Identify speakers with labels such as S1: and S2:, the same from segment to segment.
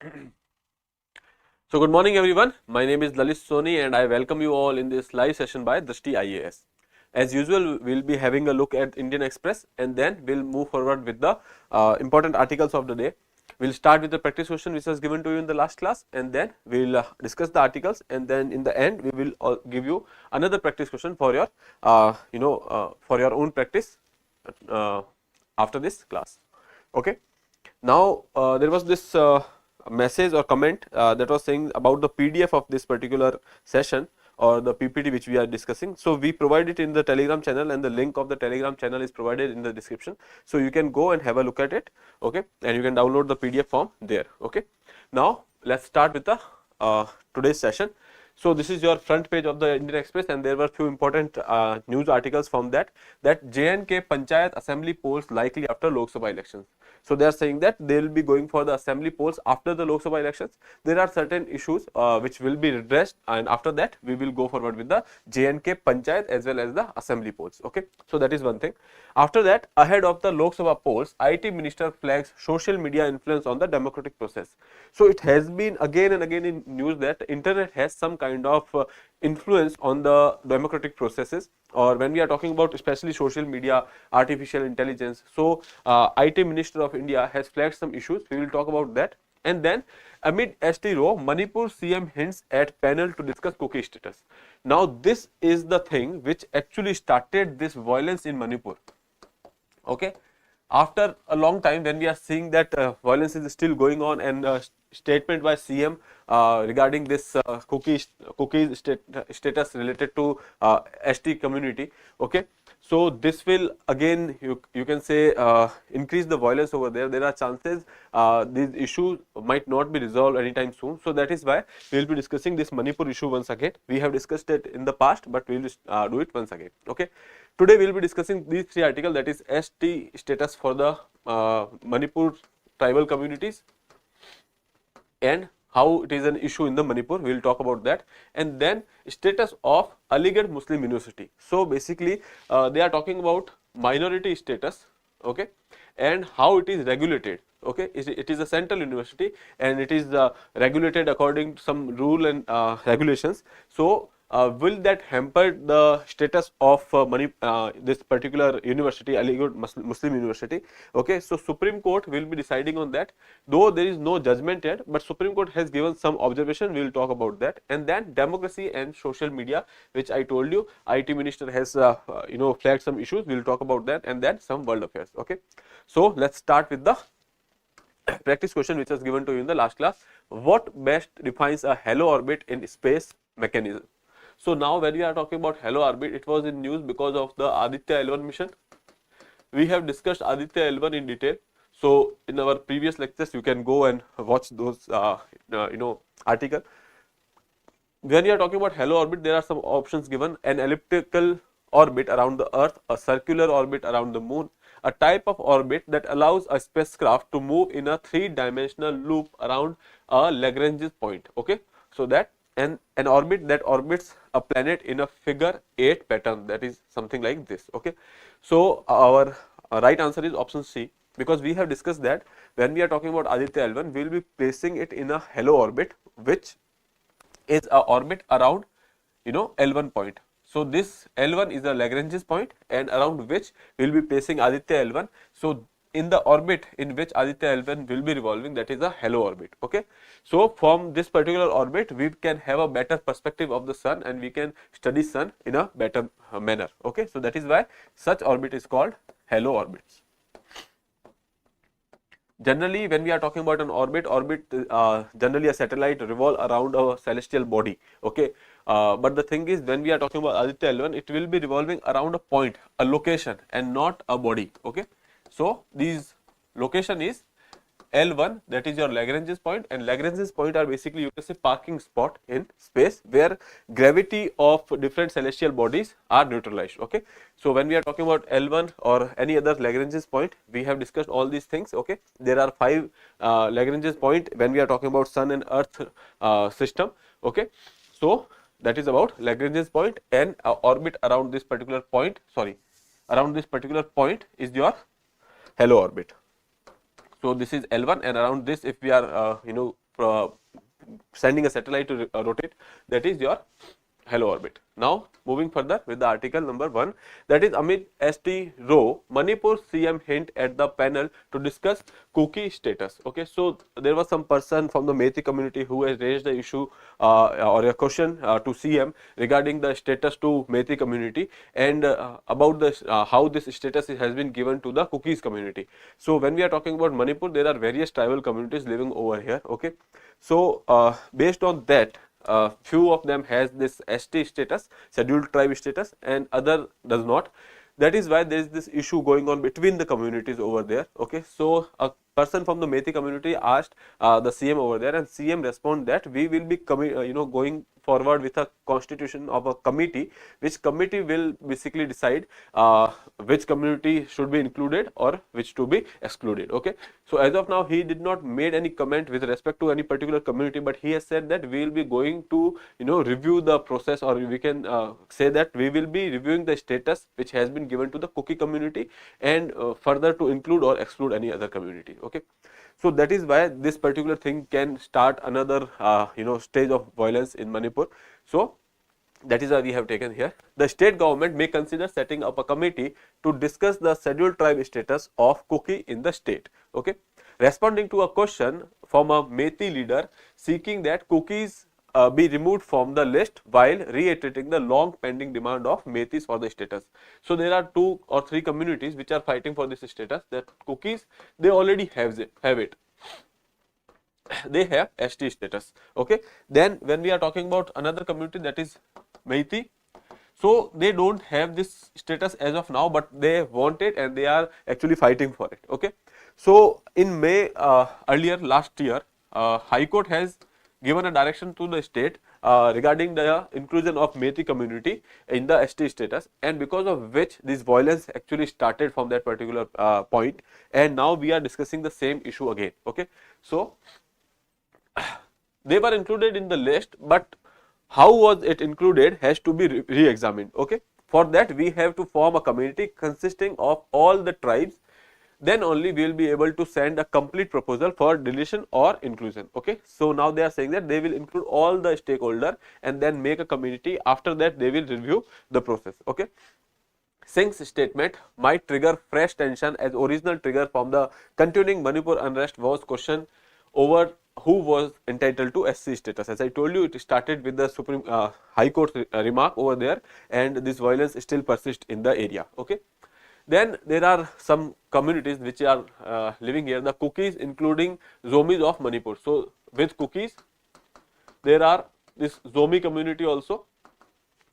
S1: So good morning everyone. My name is Lalit Soni and I welcome you all in this live session by Drishti IAS. As usual, we'll be having a look at Indian Express and then we'll move forward with the important articles of the day. We'll start with the practice question which was given to you in the last class, and then we'll discuss the articles, and then in the end we will give you another practice question for your for your own practice uh, after this class. Okay. Now there was this message or comment that was saying about the PDF of this particular session or the PPT which we are discussing. So we provide it in the Telegram channel, and the link of the Telegram channel is provided in the description. So you can go and have a look at it, okay, and you can download the PDF form there. Okay. Now let's start with the today's session. So this is your front page of the Indian Express, and there were few important news articles from that J&K Panchayat Assembly polls likely after Lok Sabha elections. So they are saying that they will be going for the assembly polls after the Lok Sabha elections. There are certain issues which will be redressed, and after that we will go forward with the J&K Panchayat as well as the assembly polls. Okay, so that is one thing. After that, ahead of the Lok Sabha polls, IT Minister flags social media influence on the democratic process. So it has been again and again in news that internet has some kind of influence on the democratic processes, or when we are talking about especially social media, artificial intelligence. So IT Minister of India has flagged some issues. We will talk about that. And then amid ST row, Manipur CM hints at panel to discuss cookie status. Now this is the thing which actually started this violence in Manipur. Okay, after a long time, when we are seeing that violence is still going on, and statement by CM regarding this cookies status related to ST community. Okay, so this will again you can say increase the violence over there. There are chances these issues might not be resolved anytime soon. So that is why we will be discussing this Manipur issue once again. We have discussed it in the past, but we will do it once again. Okay, today we will be discussing these three articles, that is ST status for the Manipur tribal communities and how it is an issue in the Manipur. We will talk about that, and then status of Aligarh Muslim University. So basically they are talking about minority status, okay, and how it is regulated. Okay, it is a central university and it is regulated according to some rule and regulations. So will that hamper the status of this particular university, Aligarh Muslim University? Okay, so Supreme Court will be deciding on that, though there is no judgment yet, but Supreme Court has given some observation. We will talk about that. And then democracy and social media, which I told you, IT Minister has flagged some issues. We will talk about that, and then some world affairs. Okay, so let's start with the practice question which was given to you in the last class. What best defines a halo orbit in space mechanism? So now when we are talking about halo orbit, it was in news because of the Aditya L1 mission. We have discussed Aditya L1 in detail. So in our previous lectures, you can go and watch those article. When we are talking about halo orbit, there are some options given: an elliptical orbit around the Earth, a circular orbit around the Moon, a type of orbit that allows a spacecraft to move in a three-dimensional loop around a Lagrange point. Okay, so that an orbit that orbits a planet in a figure 8 pattern, that is something like this. Okay, so our right answer is option C, because we have discussed that when we are talking about Aditya L1, we will be placing it in a halo orbit, which is a orbit around L1 point. So this L1 is a Lagrange's point, and around which we will be placing Aditya L1. So in the orbit in which Aditya L1 will be revolving, that is a halo orbit. Okay, so from this particular orbit we can have a better perspective of the sun, and we can study sun in a better manner. Okay, so that is why such orbit is called halo orbits. Generally, when we are talking about an orbit, generally a satellite revolve around a celestial body. Okay, but the thing is, when we are talking about Aditya L1, it will be revolving around a point, a location, and not a body. Okay, so these location is L1, that is your Lagrange's point, and Lagrange's point are basically, you can say, parking spot in space where gravity of different celestial bodies are neutralized. Okay, so when we are talking about L1 or any other Lagrange's point, we have discussed all these things. Okay, there are 5 Lagrange's point when we are talking about Sun and Earth system. Okay, so that is about Lagrange's point, and orbit around this particular point, around this particular point is your halo orbit. So this is L1, and around this, if we are sending a satellite to rotate, that is your hello orbit. Now moving further with the article number 1, that is amid ST row, Manipur CM hint at the panel to discuss cookie status. Okay, so there was some person from the Methi community who has raised the issue or a question to CM regarding the status to Methi community and about the how this status has been given to the cookies community. So when we are talking about Manipur, there are various tribal communities living over here. Okay, so based on that, few of them has this ST status, scheduled tribe status, and other does not. That is why there is this issue going on between the communities over there. Okay, so a person from the Methi community asked the CM over there, and CM respond that we will be going forward with a constitution of a committee, which committee will basically decide which community should be included or which to be excluded. Okay, so as of now he did not made any comment with respect to any particular community, but he has said that we will be going to review the process, or we can say that we will be reviewing the status which has been given to the cookie community and further to include or exclude any other community. Okay, so that is why this particular thing can start another stage of violence in Manipur. So that is why we have taken here. The state government may consider setting up a committee to discuss the scheduled tribe status of cookie in the state. Okay, responding to a question from a Methi leader seeking that cookies be removed from the list while reiterating the long pending demand of Methis for the status. So there are 2 or 3 communities which are fighting for this status, that cookies they already have it. They have ST status. Okay, then when we are talking about another community, that is Methi, so they don't have this status as of now, but they want it and they are actually fighting for it. Okay, so in May earlier last year, High Court has given a direction to the state regarding the inclusion of Methi community in the ST status, and because of which this violence actually started from that particular point, and now we are discussing the same issue again. Okay, so they were included in the list, but how was it included has to be re-examined. Okay, for that we have to form a community consisting of all the tribes, then only we will be able to send a complete proposal for deletion or inclusion. Okay, so now they are saying that they will include all the stakeholder and then make a community. After that they will review the process. Okay, Singh's statement might trigger fresh tension, as original trigger from the continuing Manipur unrest was question over who was entitled to SC status. As I told you, it started with the Supreme High Court remark over there, and this violence still persists in the area. Okay, then there are some communities which are living here, the cookies, including Zomis of Manipur. So with cookies there are this Zomi community also.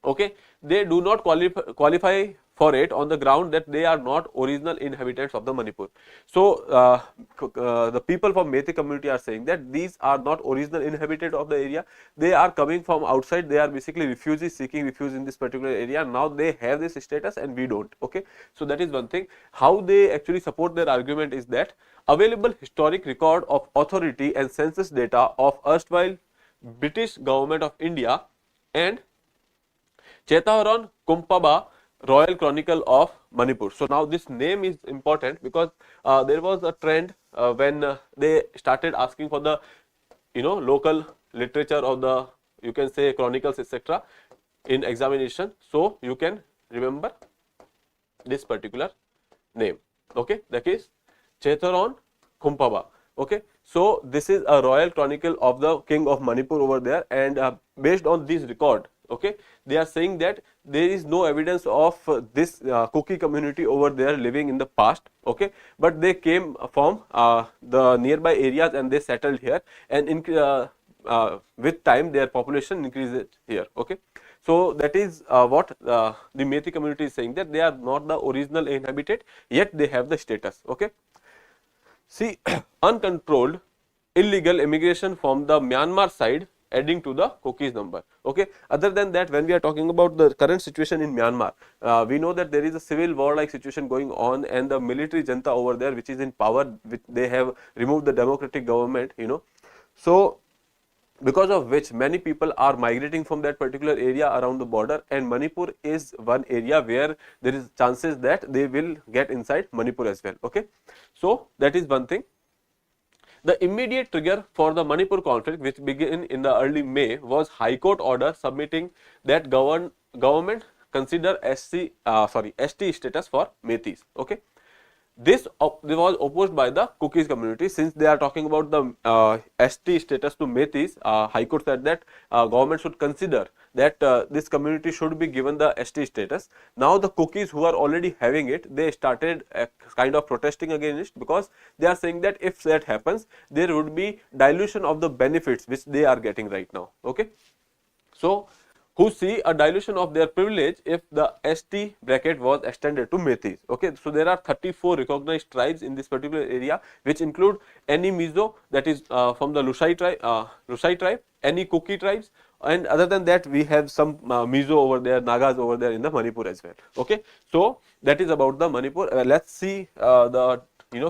S1: Okay, they do not qualify for it on the ground that they are not original inhabitants of the Manipur. So the people from Methi community are saying that these are not original inhabitants of the area, they are coming from outside, they are basically refugees seeking refuge in this particular area. Now they have this status and we don't. Okay, so that is one thing. How they actually support their argument is that available historic record of authority and census data of erstwhile British government of India and Chetharon Kumpaba Royal Chronicle of Manipur. So now this name is important because there was a trend when they started asking for the local literature of the, you can say, chronicles etc. in examination. So you can remember this particular name. Okay, that is Chetharon Kumpaba. Okay, so this is a royal chronicle of the king of Manipur over there, and based on this record, okay, they are saying that there is no evidence of this cookie community over there living in the past. Okay, but they came from the nearby areas and they settled here, and with time their population increases here. Okay, so that is what the Methi community is saying, that they are not the original inhabitant, yet they have the status. Okay, see, uncontrolled illegal immigration from the Myanmar side adding to the cookies number. Okay, other than that, when we are talking about the current situation in Myanmar, we know that there is a civil war like situation going on, and the military junta over there which is in power, which they have removed the democratic government, so because of which many people are migrating from that particular area around the border, and Manipur is one area where there is chances that they will get inside Manipur as well. Okay, so that is one thing. The immediate trigger for the Manipur conflict, which began in the early May, was High Court order submitting that government consider ST status for Metis. Okay. This was opposed by the cookies community. Since they are talking about the ST status to Metis, High Court said that government should consider that this community should be given the ST status. Now the cookies who are already having it, they started kind of protesting against it, because they are saying that if that happens, there would be dilution of the benefits which they are getting right now. Okay. So who see a dilution of their privilege if the ST bracket was extended to Metis. Okay, so there are 34 recognized tribes in this particular area, which include any Mizo, that is from the Lusai tribe, any Kuki tribes, and other than that we have some Mizo over there, Nagas over there in the Manipur as well. Okay, so that is about the Manipur. Let's see the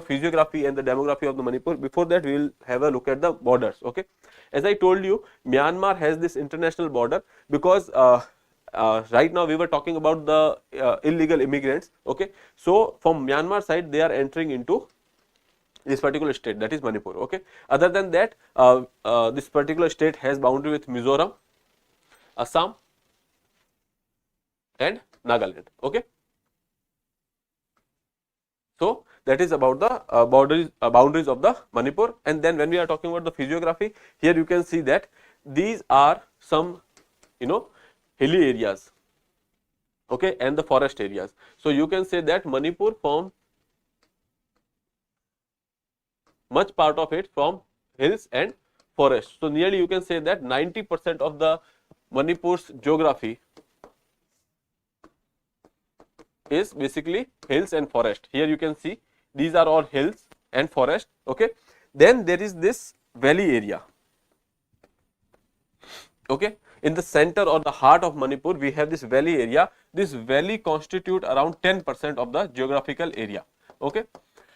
S1: physiography and the demography of the Manipur. Before that, we will have a look at the borders. Okay, as I told you, Myanmar has this international border because right now we were talking about the illegal immigrants. Okay, so from Myanmar side they are entering into this particular state, that is Manipur. Okay, other than that, this particular state has boundary with Mizoram, Assam, and Nagaland. Okay, so that is about the boundaries of the Manipur. And then when we are talking about the physiography, here you can see that these are some hilly areas, okay, and the forest areas. So you can say that Manipur form much part of it from hills and forests. So nearly you can say that 90% of the Manipur's geography is basically hills and forest. Here you can see these are all hills and forest. Okay, then there is this valley area. Okay, in the center or the heart of Manipur we have this valley area. This valley constitute around 10% of the geographical area. Okay,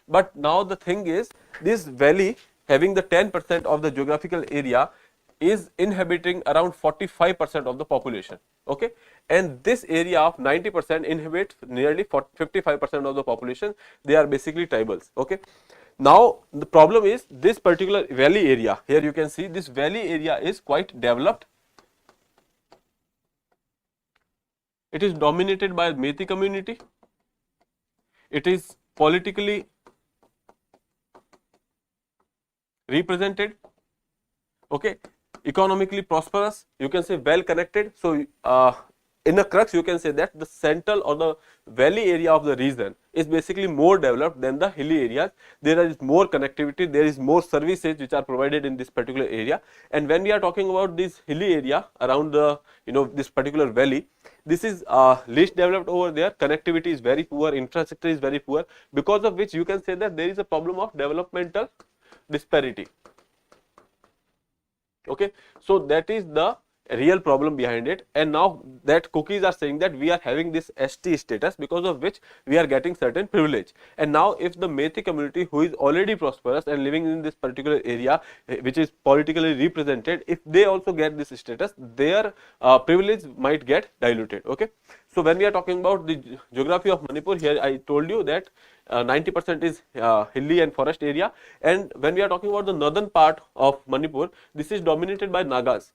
S1: but now the thing is, this valley having the 10% of the geographical area is inhabiting around 45% of the population. Okay, and this area of 90% inhabits nearly 55% of the population. They are basically tribals. Okay, now the problem is this particular valley area. Here you can see this valley area is quite developed. It is dominated by Metis community. It is politically represented. Okay, economically prosperous, you can say well connected. So in a crux you can say that the central or the valley area of the region is basically more developed than the hilly areas. There is more connectivity, there is more services which are provided in this particular area. And when we are talking about this hilly area around the this particular valley, this is least developed over there. Connectivity is very poor, infrastructure is very poor, because of which you can say that there is a problem of developmental disparity. Okay, so that is the real problem behind it. And now that cookies are saying that we are having this ST status, because of which we are getting certain privilege. And now if the Metis community, who is already prosperous and living in this particular area which is politically represented, if they also get this status, their privilege might get diluted. Okay, so when we are talking about the geography of Manipur, here I told you that 90% is hilly and forest area. And when we are talking about the northern part of Manipur, this is dominated by Nagas.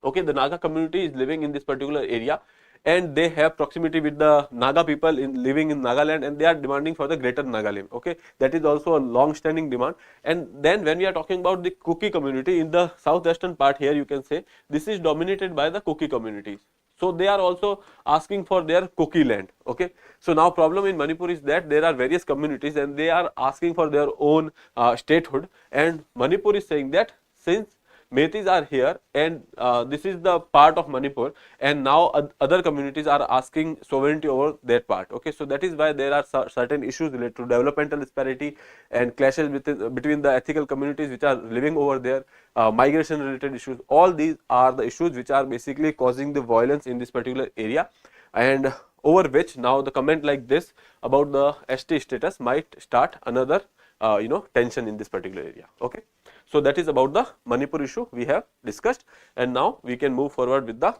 S1: Okay, the Naga community is living in this particular area, and they have proximity with the Naga people living in Nagaland, and they are demanding for the greater Nagaland. Okay, that is also a long standing demand. And then when we are talking about the Kuki community in the southwestern part, here you can say this is dominated by the Kuki communities. So they are also asking for their Kuki land. Okay, so now problem in Manipur is that there are various communities and they are asking for their own statehood, and Manipur is saying that since Metis are here and this is the part of Manipur, and now other communities are asking sovereignty over that part. Okay, so that is why there are certain issues related to developmental disparity and clashes between the ethical communities which are living over there, migration related issues. All these are the issues which are basically causing the violence in this particular area, and over which now the comment like this about the ST status might start another tension in this particular area. Okay, so that is about the Manipur issue we have discussed, and now we can move forward with the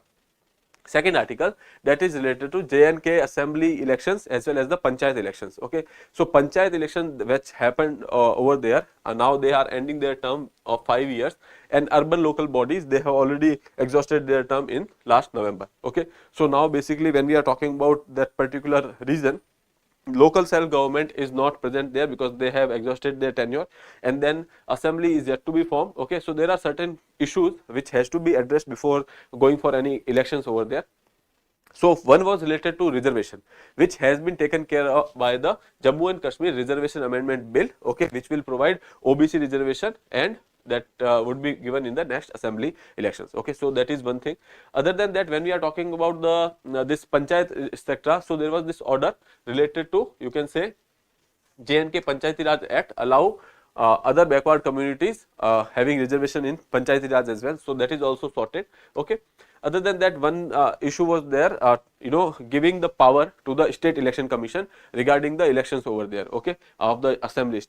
S1: Second article, that is related to J&K assembly elections as well as the panchayat elections. Okay, so panchayat election which happened over there, now they are ending their term of 5 years, and urban local bodies, they have already exhausted their term in last November. Okay, so now basically when we are talking about that particular region, local self government is not present there because they have exhausted their tenure, and then assembly is yet to be formed. Okay, so there are certain issues which has to be addressed before going for any elections over there. So one was related to reservation, which has been taken care of by the Jammu and Kashmir Reservation Amendment Bill, okay, which will provide OBC reservation, and that would be given in the next assembly elections. Okay, so that is one thing. Other than that, when we are talking about the this panchayat etc., so there was this order related to, you can say, J&K Panchayati Raj Act allow other backward communities having reservation in Panchayati Raj as well. So that is also sorted. Okay. Other than that, one issue was there, giving the power to the State Election Commission regarding the elections over there, okay, of the assembly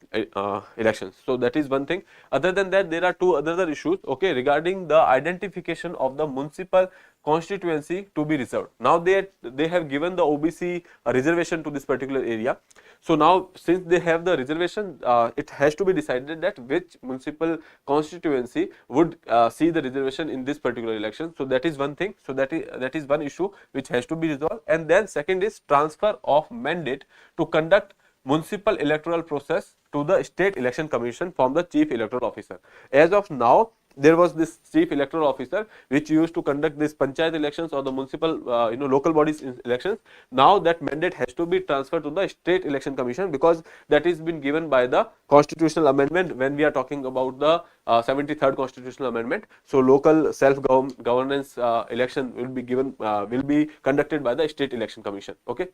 S1: elections. So that is one thing. Other than that, there are two other issues, okay, regarding the identification of the municipal constituency to be reserved. Now they have given the OBC reservation to this particular area. So now since they have the reservation, it has to be decided that which municipal constituency would see the reservation in this particular election. So that is one thing. So that is one issue which has to be resolved. And then second is transfer of mandate to conduct municipal electoral process to the State Election Commission from the Chief Electoral Officer. As of now, there was this Chief Electoral Officer which used to conduct this panchayat elections or the municipal local bodies elections. Now that mandate has to be transferred to the State Election Commission, because that is been given by the constitutional amendment when we are talking about the 73rd constitutional amendment. So local self governance election will be conducted by the State Election Commission. Okay.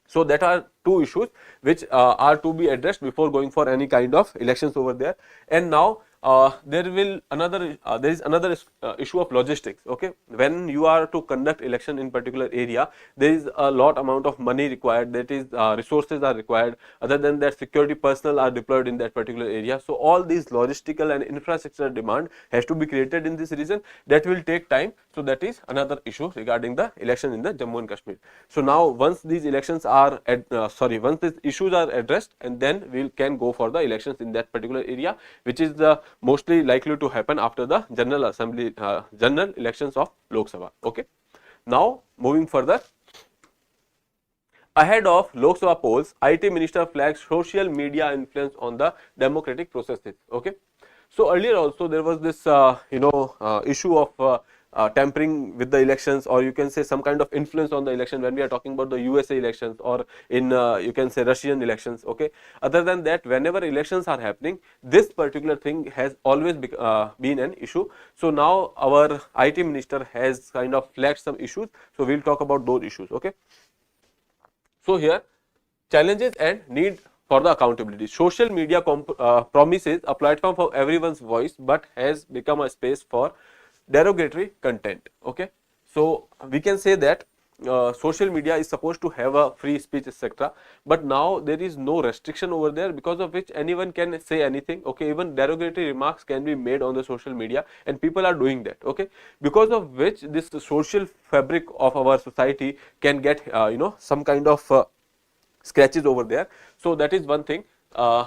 S1: So that are two issues which are to be addressed before going for any kind of elections over there. And now there is another issue of logistics. Okay, when you are to conduct election in particular area, there is a lot amount of money required, that is resources are required. Other than that, security personnel are deployed in that particular area. So all these logistical and infrastructure demand has to be created in this region. That will take time. So that is another issue regarding the election in the Jammu and Kashmir. So now once these elections are once these issues are addressed, and then we can go for the elections in that particular area, which is the mostly likely to happen after the general assembly general elections of Lok Sabha. Okay. Now moving further, ahead of Lok Sabha polls, IT Minister flags social media influence on the democratic processes. Okay. So earlier also there was this issue of tampering with the elections, or you can say some kind of influence on the election when we are talking about the USA elections, or in you can say Russian elections. Okay. Other than that, whenever elections are happening, this particular thing has always been an issue. So now our IT minister has kind of flagged some issues. So we will talk about those issues. Okay. So here, challenges and need for the accountability. Social media promises a platform for everyone's voice, but has become a space for derogatory content. Okay, so we can say that social media is supposed to have a free speech etc., but now there is no restriction over there, because of which anyone can say anything. Okay, even derogatory remarks can be made on the social media, and people are doing that. Okay, because of which this social fabric of our society can get some kind of scratches over there. So that is one thing.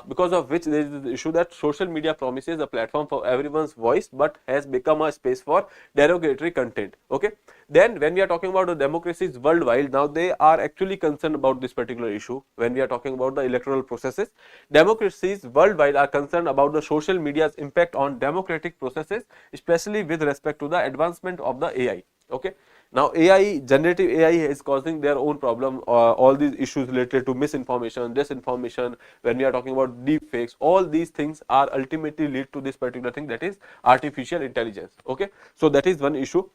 S1: Because of which there is the issue that social media promises a platform for everyone's voice, but has become a space for derogatory content. Okay. Then when we are talking about the democracies worldwide, now they are actually concerned about this particular issue. When we are talking about the electoral processes, democracies worldwide are concerned about the social media's impact on democratic processes, especially with respect to the advancement of the AI. Okay. Now AI, generative AI is causing their own problem, all these issues related to misinformation, disinformation, when we are talking about deep fakes, all these things are ultimately lead to this particular thing, that is artificial intelligence. Okay. So that is one issue.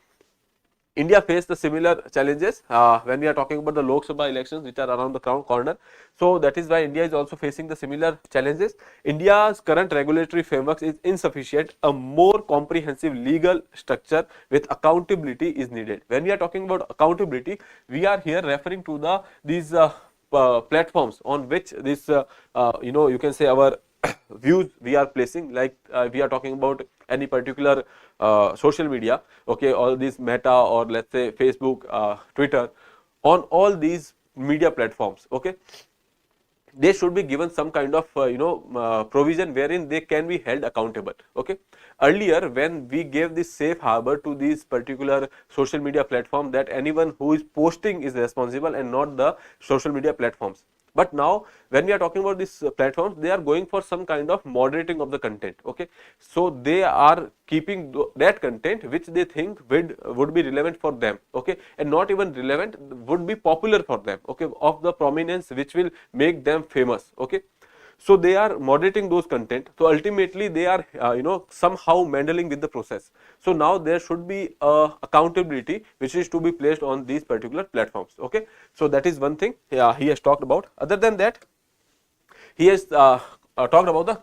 S1: India faced the similar challenges when we are talking about the Lok Sabha elections, which are around the corner. So that is why India is also facing the similar challenges. India's current regulatory framework is insufficient. A more comprehensive legal structure with accountability is needed. When we are talking about accountability, we are here referring to these platforms on which this you can say our views we are placing, like we are talking about any particular social media, okay, all these Meta or let's say Facebook, Twitter, on all these media platforms, okay, they should be given some kind of provision wherein they can be held accountable. Okay, earlier when we gave this safe harbor to these particular social media platform, that anyone who is posting is responsible and not the social media platforms. But now when we are talking about these platforms, they are going for some kind of moderating of the content. Okay, so they are keeping that content which they think would be relevant for them, okay, and not even relevant, would be popular for them, okay, of the prominence which will make them famous. Okay, so they are moderating those content, so ultimately they are somehow meddling with the process. So now there should be accountability which is to be placed on these particular platforms. Okay, so that is one thing he has talked about. Other than that, he has talked about the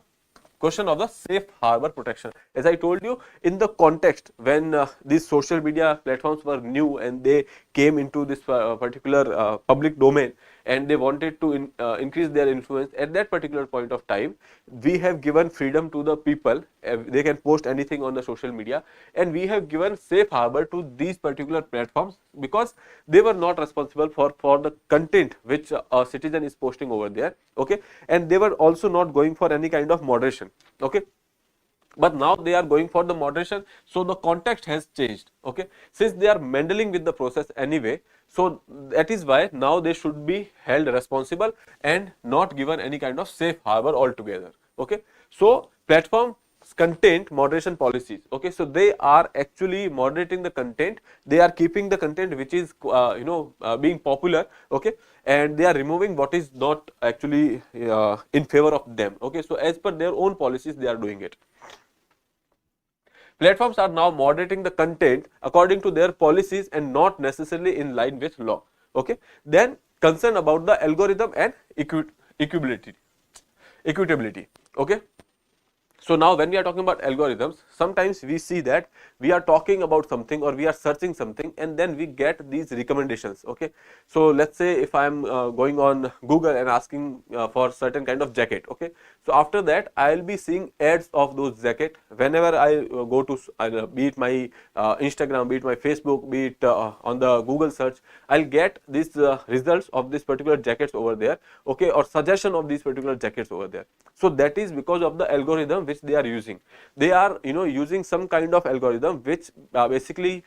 S1: question of the safe harbor protection. As I told you, in the context when these social media platforms were new and they came into this particular public domain, and they wanted to increase their influence at that particular point of time, we have given freedom to the people. They can post anything on the social media, and we have given safe harbor to these particular platforms because they were not responsible for the content which a citizen is posting over there. Okay, and they were also not going for any kind of moderation. Okay, but now they are going for the moderation, so the context has changed. Okay, since they are meddling with the process anyway, so that is why now they should be held responsible and not given any kind of safe harbor altogether. Okay, so platform content moderation policies, okay, so they are actually moderating the content, they are keeping the content which is being popular, okay, and they are removing what is not actually in favor of them. Okay, so as per their own policies they are doing it. Platforms are now moderating the content according to their policies and not necessarily in line with law. Okay, then concern about the algorithm and equitability. Okay, so now when we are talking about algorithms, sometimes we see that we are talking about something or we are searching something and then we get these recommendations. Okay, so let's say if I am going on Google and asking for certain kind of jacket. Okay, so after that I will be seeing ads of those jacket whenever I go to be it my Instagram, be it my Facebook, be it on the Google search, I'll get these results of this particular jackets over there. Okay, or suggestion of these particular jackets over there. So that is because of the algorithm which they are using. They are using some kind of algorithm which basically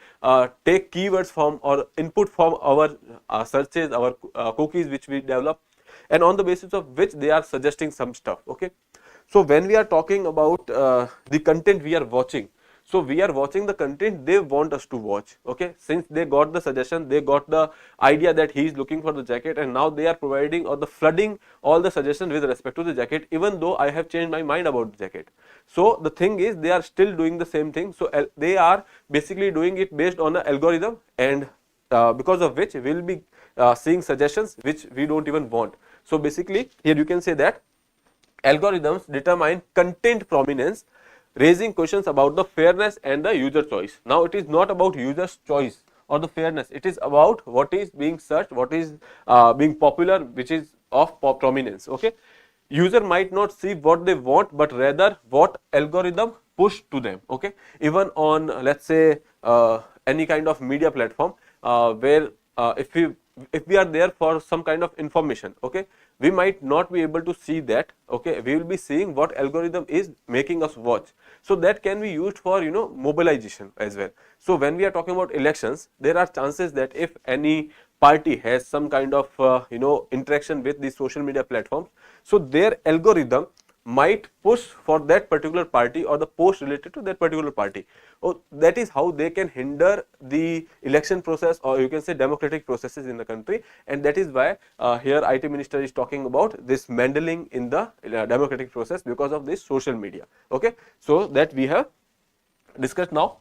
S1: take keywords from or input from our searches, our cookies which we develop, and on the basis of which they are suggesting some stuff. Okay, so when we are talking about the content we are watching, so we are watching the content they want us to watch. Okay, since they got the suggestion, they got the idea that he is looking for the jacket, and now they are providing or the flooding all the suggestions with respect to the jacket, even though I have changed my mind about the jacket. So the thing is, they are still doing the same thing. So they are basically doing it based on an algorithm, and because of which we will be seeing suggestions which we don't even want. So basically here you can say that algorithms determine content prominence, raising questions about the fairness and the user choice. Now it is not about user's choice or the fairness, it is about what is being searched, what is being popular, which is of prominence. Okay, user might not see what they want, but rather what algorithm push to them. Okay, even on let's say any kind of media platform where if we are there for some kind of information, okay, we might not be able to see that. Okay, we will be seeing what algorithm is making us watch. So that can be used for mobilization as well. So when we are talking about elections, there are chances that if any party has some kind of interaction with these social media platforms, so their algorithm might push for that particular party or the post related to that particular party. Oh, that is how they can hinder the election process, or you can say democratic processes in the country, and that is why here IT minister is talking about this meddling in the democratic process because of this social media. Okay, so that we have discussed now.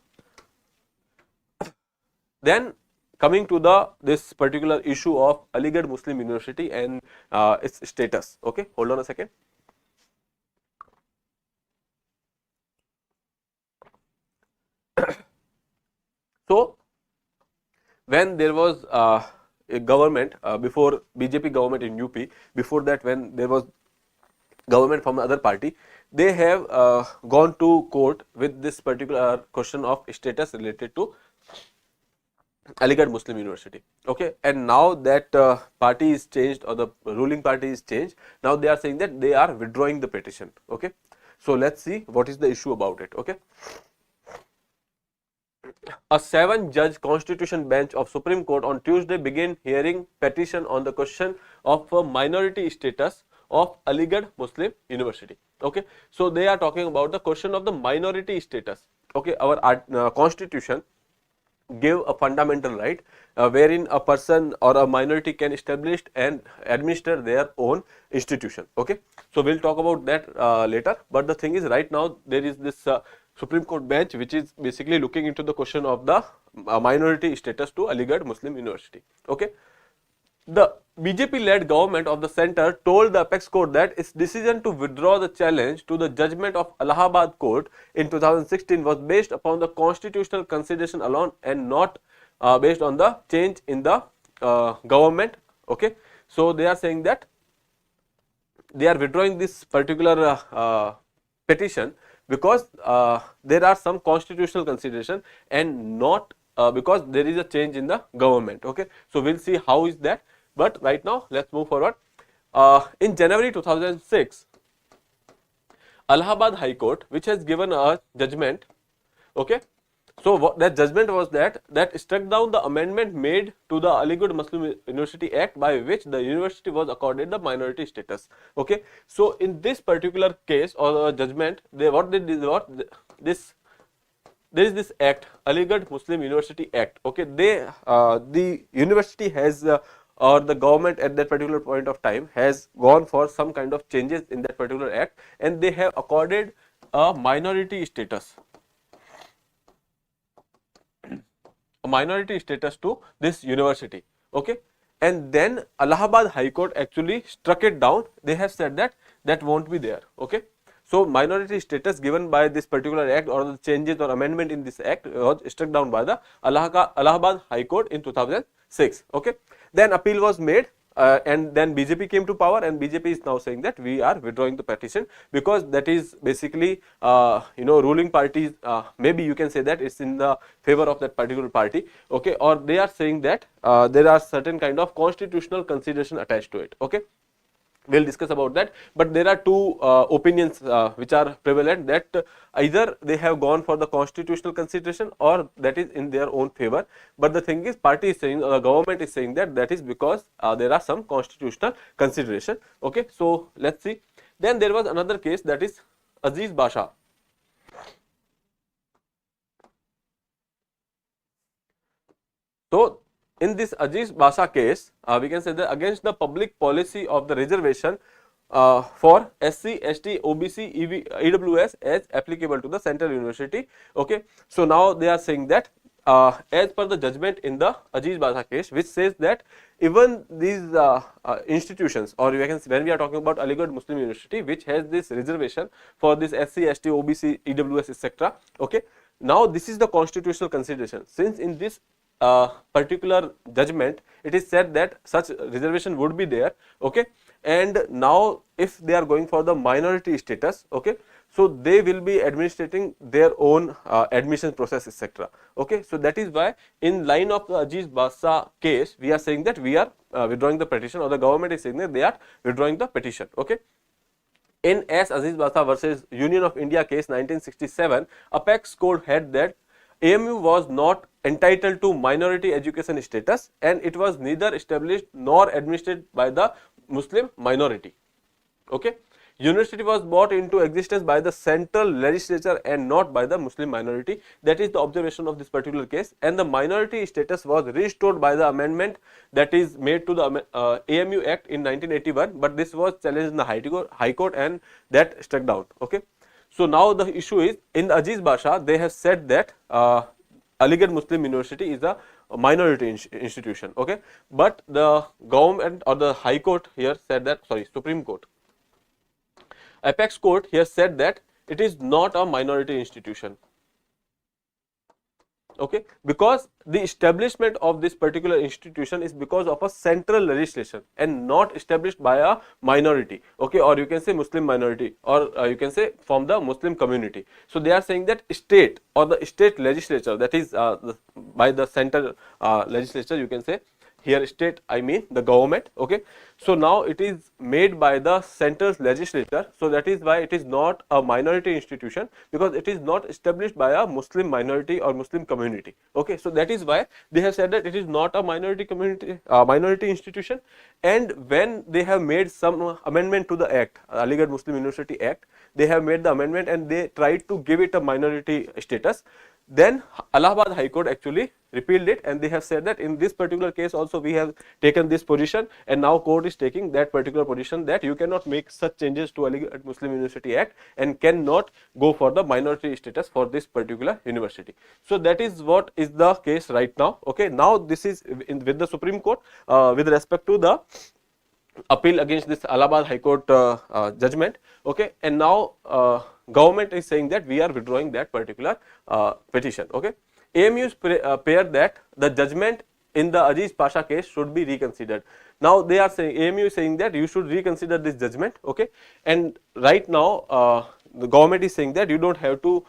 S1: Then coming to this particular issue of Aligarh Muslim University and its status. Okay, hold on a second. So when there was a government before BJP government in UP, before that when there was government from other party, they have gone to court with this particular question of status related to Aligarh Muslim University. Okay, and now that party is changed, or the ruling party is changed, now they are saying that they are withdrawing the petition. Okay, so let's see what is the issue about it. Okay, a 7-judge constitution bench of Supreme Court on Tuesday began hearing petition on the question of minority status of Aligarh Muslim University. Okay, so they are talking about the question of the minority status. Okay, our constitution give a fundamental right wherein a person or a minority can establish and administer their own institution. Okay, so we'll talk about that later, but the thing is, right now there is this Supreme Court bench which is basically looking into the question of the minority status to Aligarh Muslim University. Okay, the BJP-led government of the centre told the apex court that its decision to withdraw the challenge to the judgment of Allahabad court in 2016 was based upon the constitutional consideration alone and not based on the change in the government. Okay, so they are saying that they are withdrawing this particular petition because there are some constitutional consideration and not because there is a change in the government. Okay, so we'll see how is that. But right now, let's move forward. In January 2006, Allahabad High Court, which has given a judgment, okay, so what that judgment was that struck down the amendment made to the Aligarh Muslim University Act by which the university was accorded the minority status. Okay, so in this particular case or judgment, there is this act, Aligarh Muslim University Act. Okay, the university has or the government at that particular point of time has gone for some kind of changes in that particular act, and they have accorded a minority status, to this university. Okay, and then Allahabad High Court actually struck it down. They have said that that won't be there. Okay, so minority status given by this particular act or the changes or amendment in this act was struck down by the Allahabad High Court in 2006. Okay, then appeal was made and then BJP came to power, and BJP is now saying that we are withdrawing the petition because that is basically ruling parties, maybe you can say that it's in the favor of that particular party. Okay, or they are saying that there are certain kind of constitutional consideration attached to it. Okay, we'll discuss about that, but there are two opinions which are prevalent, that either they have gone for the constitutional consideration or that is in their own favor. But the thing is, party is saying, the government is saying that that is because there are some constitutional consideration. Okay, so let's see. Then there was another case, that is Aziz Basha. So in this Aziz Basha case, we can say that against the public policy of the reservation for SC, ST, OBC, EWS as applicable to the Central University. Okay, so now they are saying that as per the judgment in the Aziz Basha case, which says that even these institutions, or we can say, when we are talking about Aligarh Muslim University, which has this reservation for this SC, ST, OBC, EWS, etc. Okay, now this is the constitutional consideration. Since in this particular judgment it is said that such reservation would be there. Okay, and now if they are going for the minority status, okay, so they will be administrating their own admission process, etc. Okay, so that is why in line of the Aziz Basha case we are saying that we are withdrawing the petition, or the government is saying that they are withdrawing the petition. Okay, in S. Aziz Basha versus Union of India case 1967, apex court had that AMU was not entitled to minority education status and it was neither established nor administered by the Muslim minority. Okay, university was brought into existence by the central legislature and not by the Muslim minority. That is the observation of this particular case, and the minority status was restored by the amendment that is made to the AMU Act in 1981, but this was challenged in the High Court and that struck down. Okay, so now the issue is, in Aziz Basha they have said that Aligarh Muslim University is a minority institution. Okay, but the government or the High Court here said that, sorry, Supreme Court, apex court here said that it is not a minority institution. okay, because the establishment of this particular institution is because of a central legislation and not established by a minority, okay, or you can say Muslim minority, or you can say from the Muslim community. So they are saying that state or the state legislature, that is by the central legislature, you can say, here state I mean the government, okay. So now it is made by the central legislature, so that is why it is not a minority institution, because it is not established by a Muslim minority or Muslim community, okay. So that is why they have said that it is not a minority community minority institution. And when they have made some amendment to the act, Aligarh Muslim University Act, they have made the amendment and they tried to give it a minority status. Then Allahabad High Court actually repealed it, and they have said that in this particular case also we have taken this position, and now court is taking that particular position, that you cannot make such changes to Aligarh Muslim University Act and cannot go for the minority status for this particular university. So that is what is the case right now, okay. Now this is with the Supreme Court with respect to the appeal against this Allahabad High Court judgment, okay. And now government is saying that we are withdrawing that particular petition, okay. AMU's pair that the judgment in the Aziz Pasha case should be reconsidered. Now they are saying, AMU is saying that you should reconsider this judgment, okay. And right now the government is saying that you don't have to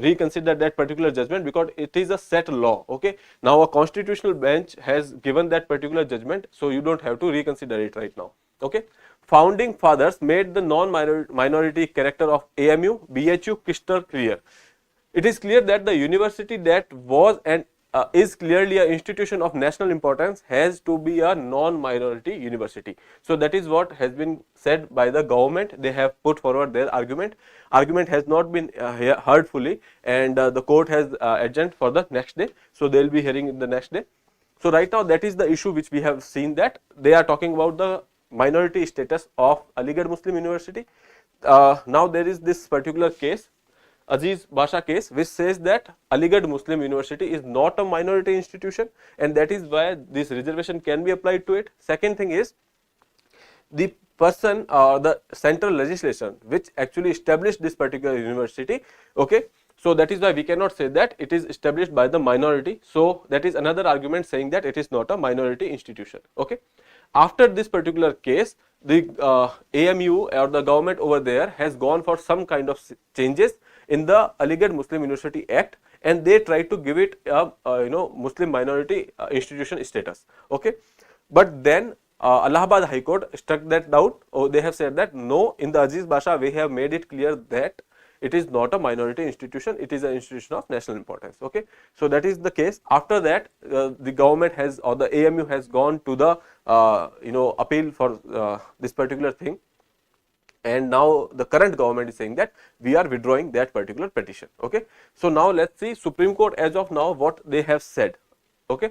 S1: reconsider that particular judgment because it is a set law, okay. Now a constitutional bench has given that particular judgment, so you don't have to reconsider it right now, okay. Founding fathers made the non-minority character of AMU, BHU crystal clear. It is clear that the university that was and is clearly an institution of national importance has to be a non-minority university. So that is what has been said by the government. They have put forward their argument. Argument has not been heard fully, and the court has adjourned for the next day. So they will be hearing in the next day. So right now that is the issue which we have seen, that they are talking about the minority status of Aligarh Muslim University. Now there is this particular case, Aziz Basha case, which says that Aligarh Muslim University is not a minority institution, and that is why this reservation can be applied to it. Second thing is, the person or the central legislation which actually established this particular university, okay. So that is why we cannot say that it is established by the minority. So that is another argument saying that it is not a minority institution, okay. After this particular case, the AMU or the government over there has gone for some kind of changes in the Aligarh Muslim University Act, and they try to give it a Muslim minority institution status, okay. But then Allahabad High Court struck that down. They have said that no, in the Aziz Basha we have made it clear that it is not a minority institution, it is an institution of national importance, okay. So that is the case. After that the government has, or the AMU has gone to the appeal for this particular thing, and now the current government is saying that we are withdrawing that particular petition, okay. So now let us see Supreme Court as of now what they have said, okay.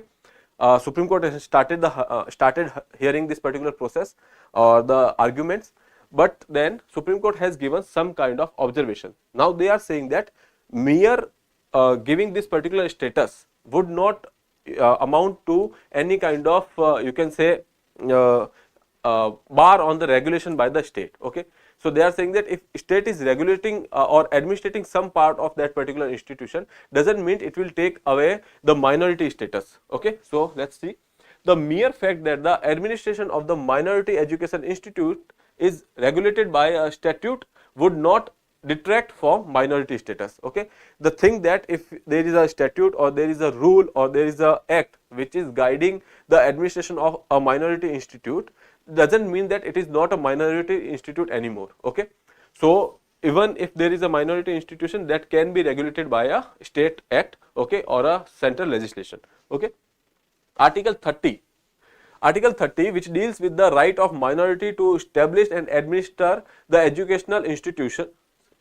S1: Supreme Court has started hearing this particular process or the arguments, but then Supreme Court has given some kind of observation. Now they are saying that mere giving this particular status would not amount to any kind of you can say bar on the regulation by the state, okay. So they are saying that if state is regulating or administrating some part of that particular institution, doesn't mean it will take away the minority status, okay. So let us see, the mere fact that the administration of the minority education institute is regulated by a statute would not detract from minority status, okay. The thing that if there is a statute or there is a rule or there is a act which is guiding the administration of a minority institute, doesn't mean that it is not a minority institute anymore, okay. So even if there is a minority institution, that can be regulated by a state act, okay, or a central legislation, okay. Article 30, which deals with the right of minority to establish and administer the educational institution,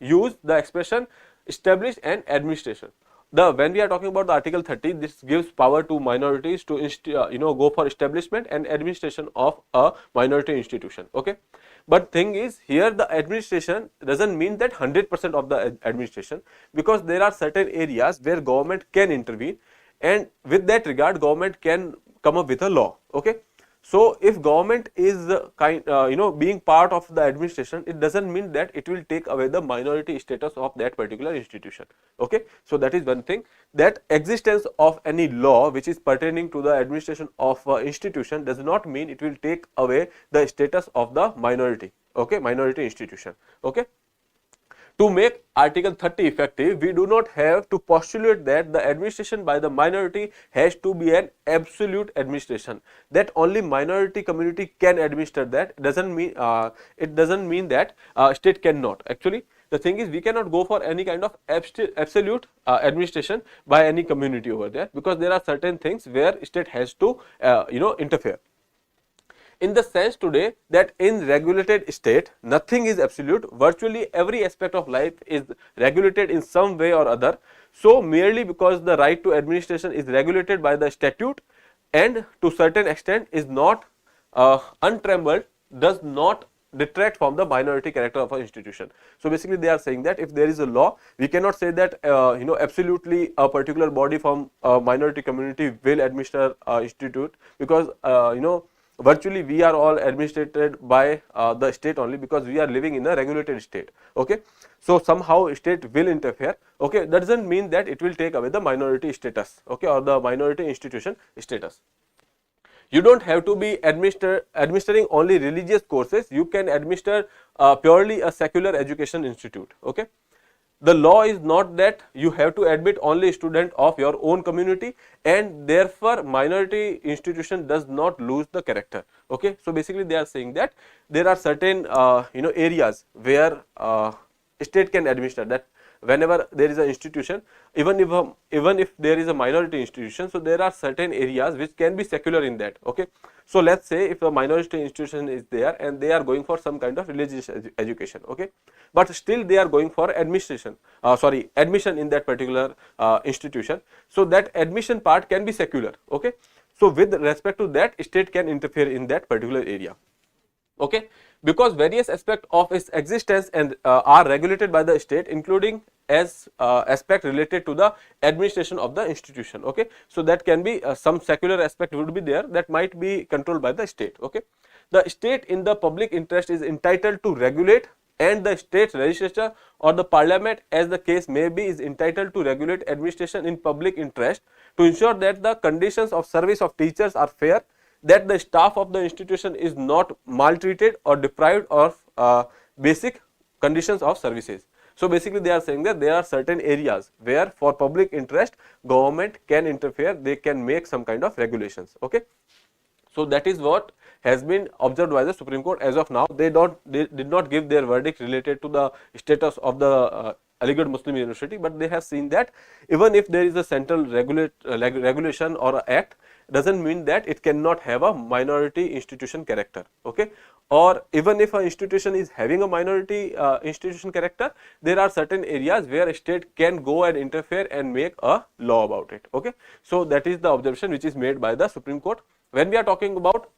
S1: use the expression establish and administration. When we are talking about the Article 30, this gives power to minorities to go for establishment and administration of a minority institution, okay. But thing is, here the administration doesn't mean that 100% of the administration, because there are certain areas where government can intervene, and with that regard government can come up with a law, okay. So if government is being part of the administration, it doesn't mean that it will take away the minority status of that particular institution. Okay, so that is one thing, that existence of any law which is pertaining to the administration of institution does not mean it will take away the status of the minority. Okay, minority institution. Okay. To make Article 30 effective, we do not have to postulate that the administration by the minority has to be an absolute administration, that only minority community can administer that. It doesn't mean that state cannot. Actually, the thing is, we cannot go for any kind of absolute administration by any community over there, because there are certain things where state has to interfere. In the sense today that in regulated state nothing is absolute, virtually every aspect of life is regulated in some way or other. So merely because the right to administration is regulated by the statute and to certain extent is not untrammeled, does not detract from the minority character of an institution. So basically they are saying that if there is a law, we cannot say that absolutely a particular body from a minority community will administer institute, because virtually we are all administrated by the state only, because we are living in a regulated state. Okay, so somehow state will interfere. Okay, that doesn't mean that it will take away the minority status, okay, or the minority institution status. You don't have to be administering only religious courses. You can administer purely a secular education institute. Okay, the law is not that you have to admit only student of your own community, and therefore minority institution does not lose the character. Okay, so basically they are saying that there are certain areas where state can administer that. Whenever there is an institution, even if there is a minority institution, so there are certain areas which can be secular in that. Okay, so let's say if a minority institution is there and they are going for some kind of religious education, okay, but still they are going for admission in that particular institution, so that admission part can be secular. Okay, so with respect to that, state can interfere in that particular area. Okay, because various aspects of its existence and are regulated by the state, including as aspect related to the administration of the institution. Okay, so that can be some secular aspect would be there that might be controlled by the state. Okay, the state in the public interest is entitled to regulate, and the state legislature or the parliament, as the case may be, is entitled to regulate administration in public interest to ensure that the conditions of service of teachers are fair, that the staff of the institution is not maltreated or deprived of basic conditions of services. So basically they are saying that there are certain areas where for public interest government can interfere, they can make some kind of regulations. Okay, so that is what has been observed by the Supreme Court as of now. They did not give their verdict related to the status of the Aligarh Muslim University, but they have seen that even if there is a central regulation or a act, doesn't mean that it cannot have a minority institution character. Okay, or even if an institution is having a minority institution character, there are certain areas where a state can go and interfere and make a law about it. Okay, so that is the observation which is made by the Supreme Court. When we are talking about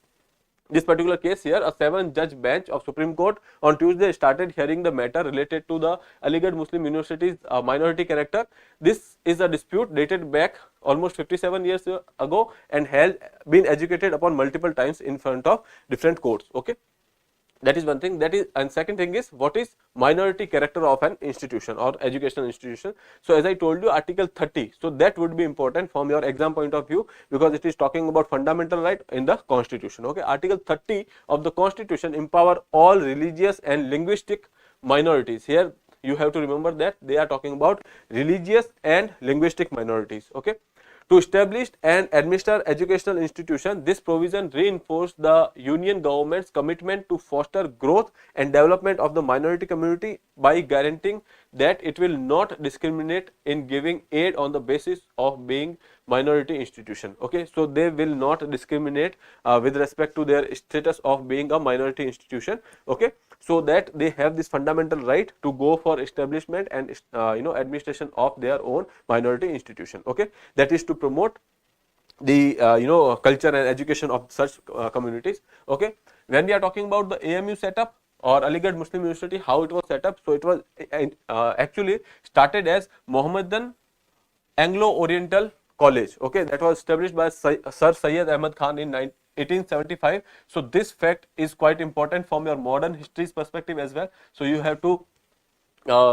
S1: this particular case here, a 7-judge bench of Supreme Court on Tuesday started hearing the matter related to the Aligarh Muslim University's minority character. This is a dispute dated back almost 57 years ago and has been educated upon multiple times in front of different courts. Okay, that is one thing. That is, and second thing is, what is minority character of an institution or educational institution? So as I told you, Article 30, so that would be important from your exam point of view, because it is talking about fundamental right in the constitution. Okay, Article 30 of the constitution empower all religious and linguistic minorities. Here you have to remember that they are talking about religious and linguistic minorities. Okay, to establish and administer educational institution, this provision reinforced the union government's commitment to foster growth and development of the minority community by guaranteeing that it will not discriminate in giving aid on the basis of being minority institution. Okay, so they will not discriminate with respect to their status of being a minority institution. Okay, so that they have this fundamental right to go for establishment and administration of their own minority institution. Okay, that is to promote the culture and education of such communities. Okay, when we are talking about the AMU setup or Aligarh Muslim University, how it was set up, so it was actually started as Mohammedan Anglo Oriental College. Okay, that was established by Sir Syed Ahmad Khan in 1875. So this fact is quite important from your modern history's perspective as well. So you have to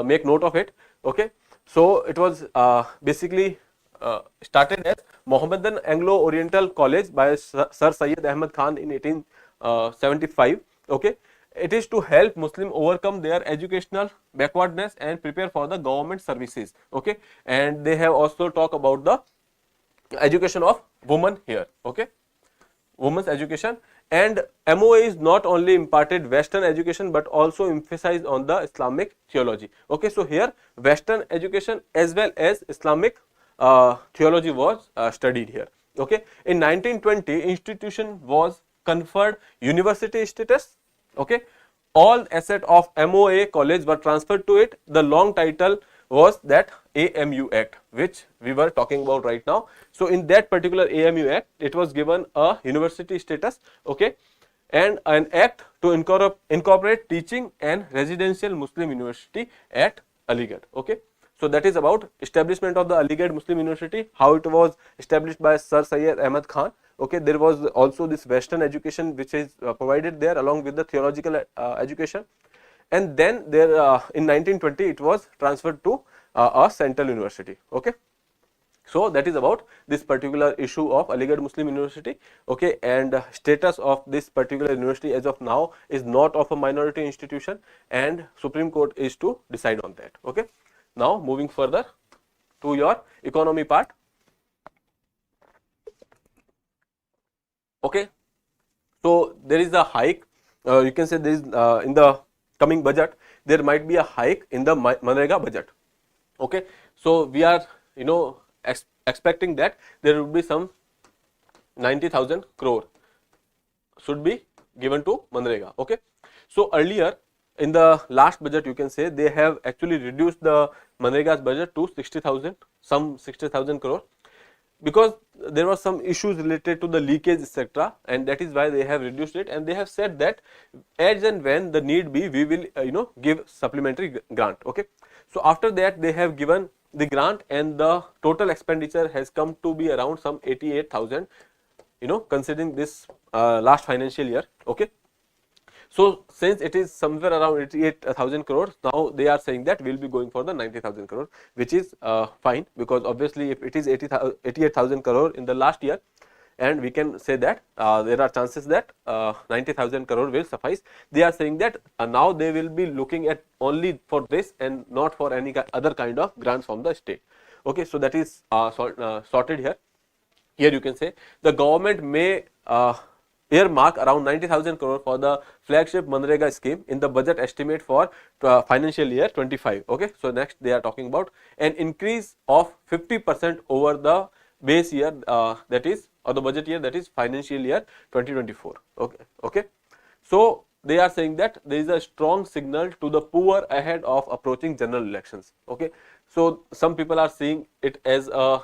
S1: make note of it. Okay, so it was basically started as Mohammedan Anglo-Oriental College by Sir Syed Ahmad Khan in 1875. Okay, it is to help Muslim overcome their educational backwardness and prepare for the government services. Okay, and they have also talked about the education of women here. Okay, women's education, and MOA is not only imparted Western education but also emphasized on the Islamic theology. Okay, so here Western education as well as Islamic theology was studied here. Okay, in 1920 institution was conferred university status. Okay, all asset of MOA college were transferred to it. The long title was that AMU Act, which we were talking about right now. So in that particular AMU Act, it was given a university status. Okay, and an act to incorporate teaching and residential Muslim university at Aligarh. Okay, so that is about establishment of the Aligarh Muslim University, how it was established by Sir Syed Ahmad Khan. Okay, there was also this Western education which is provided there along with the theological education, and then there in 1920 it was transferred to a central university. Okay, so that is about this particular issue of Aligarh Muslim University. Okay, and status of this particular university as of now is not of a minority institution, and Supreme Court is to decide on that. Okay, now moving further to your economy part. Okay, so there is a hike, you can say there is in the coming budget there might be a hike in the Manrega budget. Okay, so we are expecting that there will be some 90,000 crore should be given to Manrega. Okay, so earlier in the last budget you can say they have actually reduced the Manrega's budget to 60,000, some 60,000 crore, because there were some issues related to the leakage etc., and that is why they have reduced it, and they have said that as and when the need be we will give supplementary grant. Okay, so after that they have given the grant and the total expenditure has come to be around some 88,000, considering this last financial year. Okay, so since it is somewhere around 88,000 crores, now they are saying that we will be going for the 90,000 crore, which is fine, because obviously if it is 88,000 crore in the last year, and we can say that there are chances that 90,000 crore will suffice. They are saying that now they will be looking at only for this and not for any other kind of grants from the state. Okay, so that is sorted here. Here you can say the government may earmark around 90,000 crore for the flagship Manrega scheme in the budget estimate for financial year 25. Okay, so next they are talking about an increase of 50% over the base year, that is, or the budget year, that is financial year 2024. Okay, so they are saying that there is a strong signal to the poor ahead of approaching general elections. Okay, so some people are seeing it as a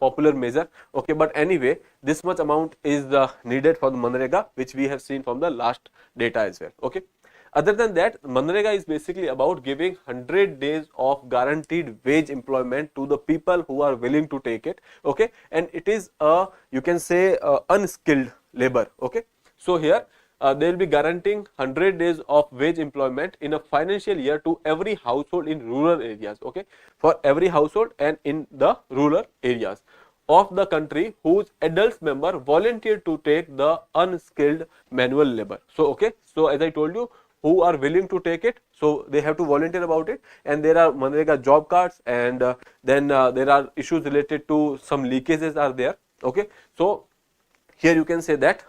S1: popular measure. Okay, but anyway this much amount is needed for the Manrega, which we have seen from the last data as well. Okay, other than that, Manrega is basically about giving 100 days of guaranteed wage employment to the people who are willing to take it. Okay, and it is a, you can say, unskilled labor. Okay, so here they will be guaranteeing 100 days of wage employment in a financial year to every household in rural areas. Okay, for every household and in the rural areas of the country whose adult member volunteered to take the unskilled manual labor. So okay, so as I told you, who are willing to take it, so they have to volunteer about it, and there are Manrega job cards, and then there are issues related to some leakages are there. Okay, so here you can say that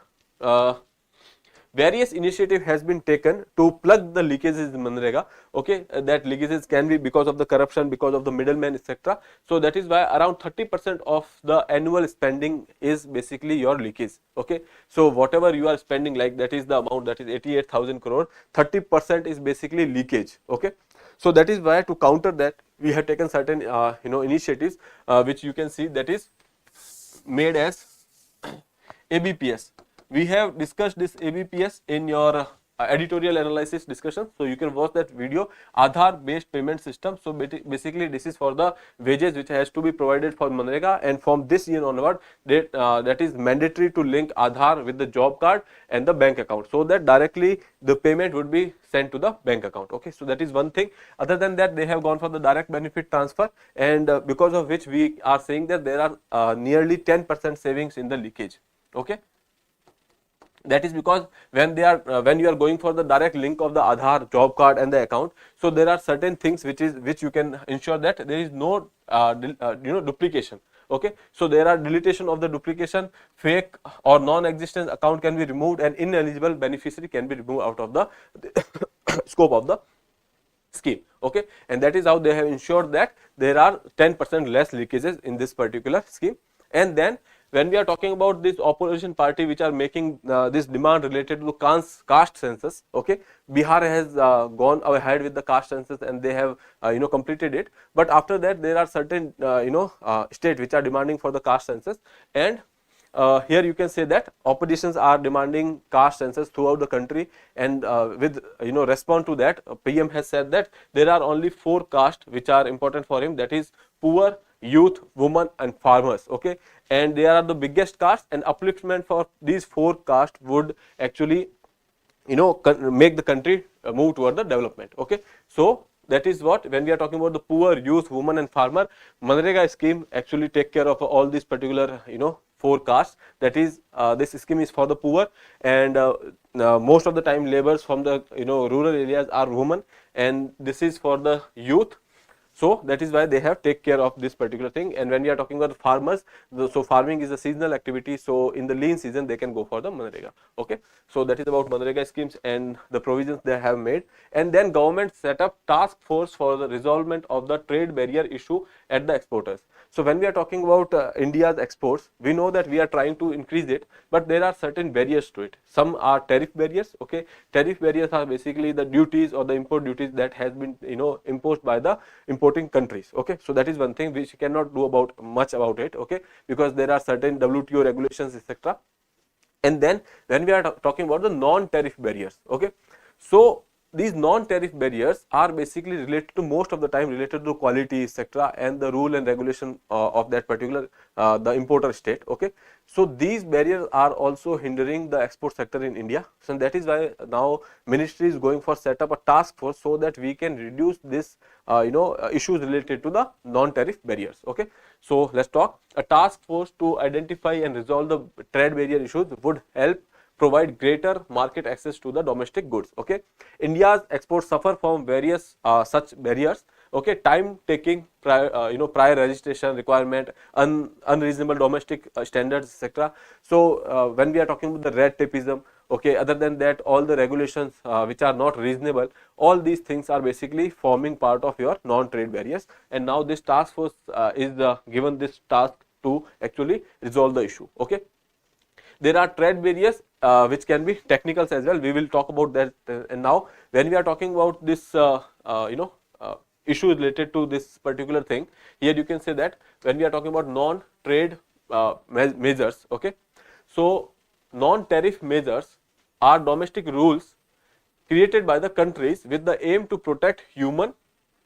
S1: various initiative has been taken to plug the leakages in Manrega. Okay, that leakages can be because of the corruption, because of the middlemen, etc. So that is why around 30% of the annual spending is basically your leakage. Okay, so whatever you are spending, like that is the amount, that is 88,000 crore, 30% is basically leakage. Okay, so that is why to counter that we have taken certain initiatives which you can see, that is made as ABPS. We have discussed this ABPS in your editorial analysis discussion, so you can watch that video, Aadhaar based payment system. So basically this is for the wages which has to be provided for Manrega, and from this year onward that is mandatory to link Aadhaar with the job card and the bank account, so that directly the payment would be sent to the bank account. Okay, so that is one thing. Other than that, they have gone for the direct benefit transfer, and because of which we are saying that there are nearly 10% savings in the leakage. Okay, that is because when they are when you are going for the direct link of the Aadhaar, job card and the account, so there are certain things which you can ensure that there is no duplication. Okay, so there are deletion of the duplication, fake or non-existent account can be removed, and ineligible beneficiary can be removed out of the scope of the scheme. Okay, and that is how they have ensured that there are 10% less leakages in this particular scheme. And then when we are talking about this opposition party which are making this demand related to caste census, okay, Bihar has gone ahead with the caste census and they have completed it, but after that there are certain states which are demanding for the caste census, and here you can say that oppositions are demanding caste census throughout the country, and with respond to that, PM has said that there are only 4 castes which are important for him, that is poor, youth, women and farmers. Okay, and they are the biggest caste, and upliftment for these 4 castes would actually make the country move toward the development. Okay, so that is what, when we are talking about the poor, youth, woman and farmer, Manrega scheme actually take care of all these particular 4 castes. That is this scheme is for the poor, and most of the time laborers from the rural areas are women, and this is for the youth. So that is why they have take care of this particular thing. And when we are talking about the farmers, so farming is a seasonal activity, so in the lean season they can go for the Manrega. Okay, so that is about Manrega schemes and the provisions they have made. And then government set up task force for the resolvement of the trade barrier issue at the exporters. So when we are talking about India's exports, we know that we are trying to increase it, but there are certain barriers to it. Some are tariff barriers. Okay, tariff barriers are basically the duties or the import duties that has been imposed by the importing countries. Okay, so that is one thing which you cannot do about much about it. Okay, because there are certain WTO regulations, etc. And then when we are talking about the non-tariff barriers, okay, so these non-tariff barriers are basically related to, most of the time related to quality, etc., and the rule and regulation of that particular the importer state. Okay, so these barriers are also hindering the export sector in India. So that is why now ministry is going for set up a task force so that we can reduce this issues related to the non-tariff barriers. Okay, so let's talk. A task force to identify and resolve the trade barrier issues would help provide greater market access to the domestic goods. Okay, India's exports suffer from various such barriers. Okay, time taking, prior registration requirement, unreasonable domestic standards, etc. So when we are talking about the red tapeism, okay, other than that, all the regulations which are not reasonable, all these things are basically forming part of your non-trade barriers. And now this task force is given this task to actually resolve the issue. Okay, there are trade barriers which can be technicals as well. We will talk about that. And now when we are talking about this issue related to this particular thing, here you can say that when we are talking about non-trade measures, okay, so non-tariff measures are domestic rules created by the countries with the aim to protect human,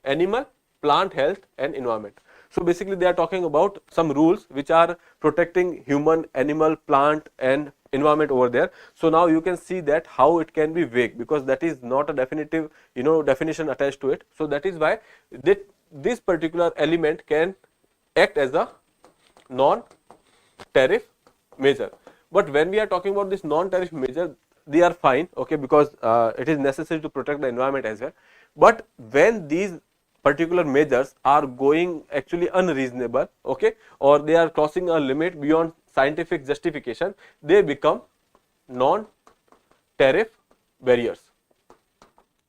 S1: animal, plant health and environment. So basically they are talking about some rules which are protecting human, animal, plant and environment over there. So now you can see that how it can be vague, because that is not a definitive definition attached to it. So that is why this particular element can act as a non-tariff measure. But when we are talking about this non-tariff measure, they are fine, okay, because it is necessary to protect the environment as well. But when these particular measures are going actually unreasonable, okay, or they are crossing a limit beyond scientific justification, they become non-tariff barriers.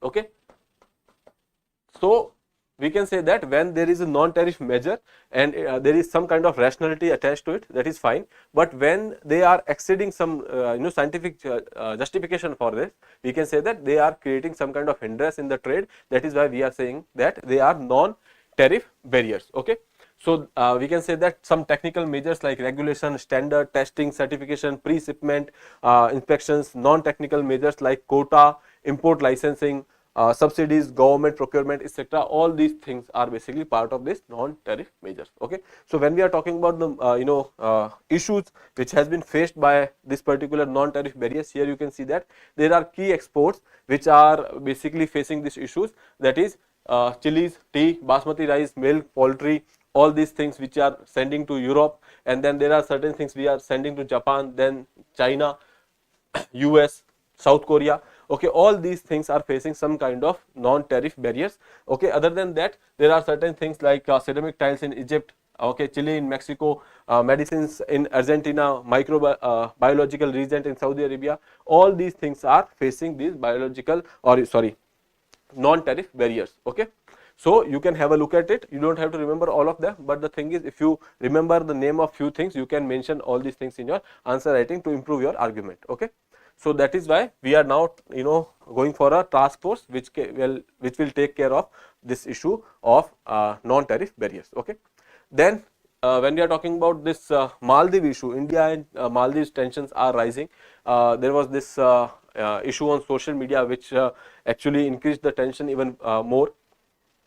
S1: Okay, so we can say that when there is a non-tariff measure and there is some kind of rationality attached to it, that is fine. But when they are exceeding some scientific justification for this, we can say that they are creating some kind of hindrance in the trade. That is why we are saying that they are non-tariff barriers. Okay, so we can say that some technical measures like regulation, standard, testing, certification, pre-shipment inspections, non-technical measures like quota import licensing, subsidies, government procurement, etc. All these things are basically part of this non-tariff measures. Okay, so when we are talking about the issues which has been faced by this particular non-tariff barriers, here you can see that there are key exports which are basically facing these issues, that is chilies, tea, basmati rice, milk, poultry, all these things which are sending to Europe, and then there are certain things we are sending to Japan, then China, US, South Korea. Okay, all these things are facing some kind of non-tariff barriers. Okay, other than that, there are certain things like ceramic tiles in Egypt, okay, chili in Mexico, medicines in Argentina, biological reagent in Saudi Arabia. All these things are facing these biological, or sorry, non-tariff barriers. Okay, so you can have a look at it. You don't have to remember all of them, but the thing is, if you remember the name of few things, you can mention all these things in your answer writing to improve your argument. Okay, so that is why we are now going for a task force which will take care of this issue of non-tariff barriers. Okay, then when we are talking about this Maldives issue, India and Maldives tensions are rising. There was this issue on social media which actually increased the tension even more.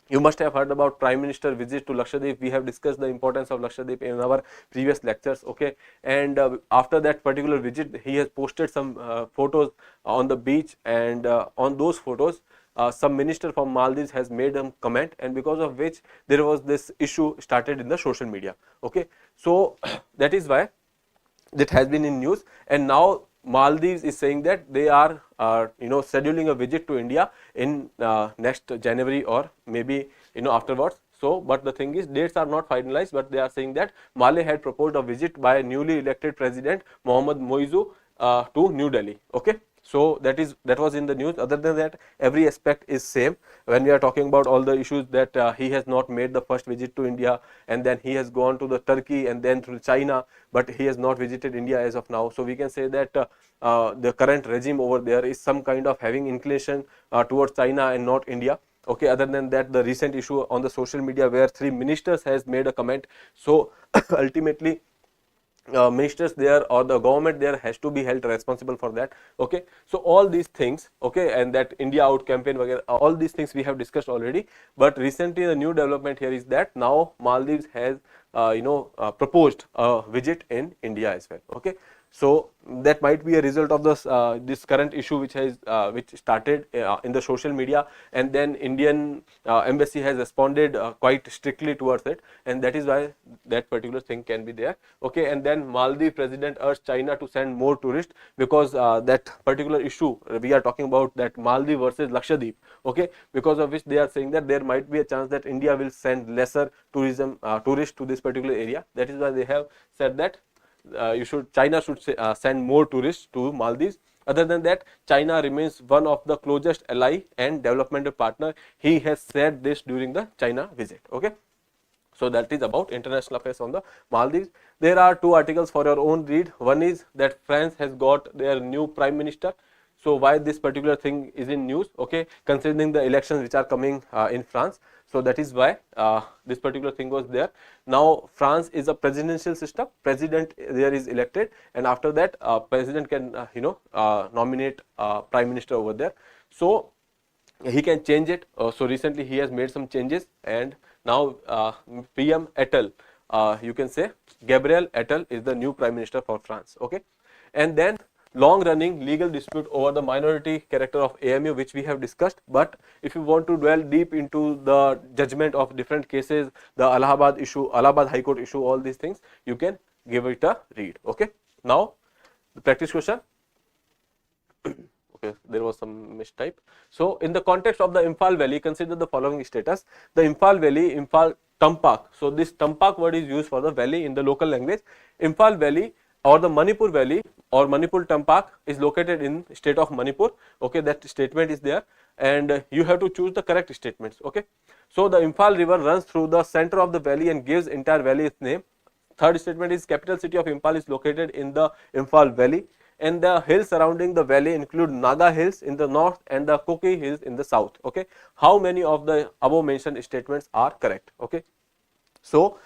S1: You must have heard about Prime Minister visit to Lakshadweep. We have discussed the importance of Lakshadweep in our previous lectures. Okay, and after that particular visit, he has posted some photos on the beach, and on those photos, some minister from Maldives has made a comment, and because of which there was this issue started in the social media. Okay, so that is why that has been in news, and now Maldives is saying that they are scheduling a visit to India in next January or maybe afterwards. So, but the thing is, dates are not finalized, but they are saying that Mali had proposed a visit by newly elected President Mohammad Moizu to New Delhi. Okay, so that was in the news. Other than that, every aspect is same. When we are talking about all the issues that he has not made the first visit to India, and then he has gone to the Turkey and then to China, but he has not visited India as of now. So we can say that the current regime over there is some kind of having inclination towards China and not India. Okay, other than that, the recent issue on the social media where 3 ministers has made a comment. So ultimately, ministers there or the government there has to be held responsible for that. Okay, so all these things, okay, and that India out campaign, all these things we have discussed already. But recently the new development here is that now Maldives has proposed a visit in India as well. Okay, so that might be a result of this current issue which started in the social media, and then Indian embassy has responded quite strictly towards it, and that is why that particular thing can be there. Okay, and then Maldives president urged China to send more tourists, because that particular issue we are talking about, that Maldives versus Lakshadweep. Okay, because of which they are saying that there might be a chance that India will send lesser tourists to this particular area. That is why they have said that China should send more tourists to Maldives. Other than that, China remains one of the closest ally and developmental partner. He has said this during the China visit. Okay, so that is about international affairs on the Maldives. There are 2 articles for your own read. One is that France has got their new prime minister. So why this particular thing is in news? Okay, considering the elections which are coming in France. So that is why this particular thing was there. Now France is a presidential system. President there is elected, and after that president can nominate prime minister over there. So he can change it. So recently he has made some changes, and now PM Attal, you can say Gabriel Attal is the new prime minister for France. Okay, and then long running legal dispute over the minority character of AMU, which we have discussed. But if you want to dwell deep into the judgment of different cases, the Allahabad issue, Allahabad High Court issue, all these things, you can give it a read. Okay, now the practice question. Okay, there was some mistype. So in the context of the Imphal Valley, consider the following status. The Imphal Valley, Imphal Tampak. So this Tampak word is used for the valley in the local language. Imphal Valley or the Manipur Valley or Manipur Tampak is located in state of Manipur. Okay, that statement is there, and you have to choose the correct statements. Okay, so the Imphal river runs through the center of the valley and gives entire valley its name. Third statement is capital city of Imphal is located in the Imphal Valley, and the hills surrounding the valley include Naga Hills in the north and the Koki Hills in the south. Okay, how many of the above mentioned statements are correct? Okay, so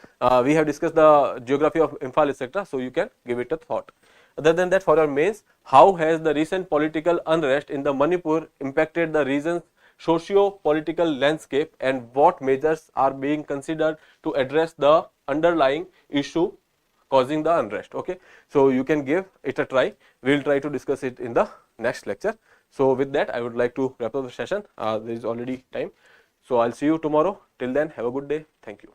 S1: we have discussed the geography of Imphal, etc. So you can give it a thought. Other than that, for our mains, how has the recent political unrest in the Manipur impacted the region's socio-political landscape, and what measures are being considered to address the underlying issue causing the unrest. Okay, so you can give it a try. We will try to discuss it in the next lecture. So with that, I would like to wrap up the session. There is already time. So I'll see you tomorrow. Till then, have a good day. Thank you.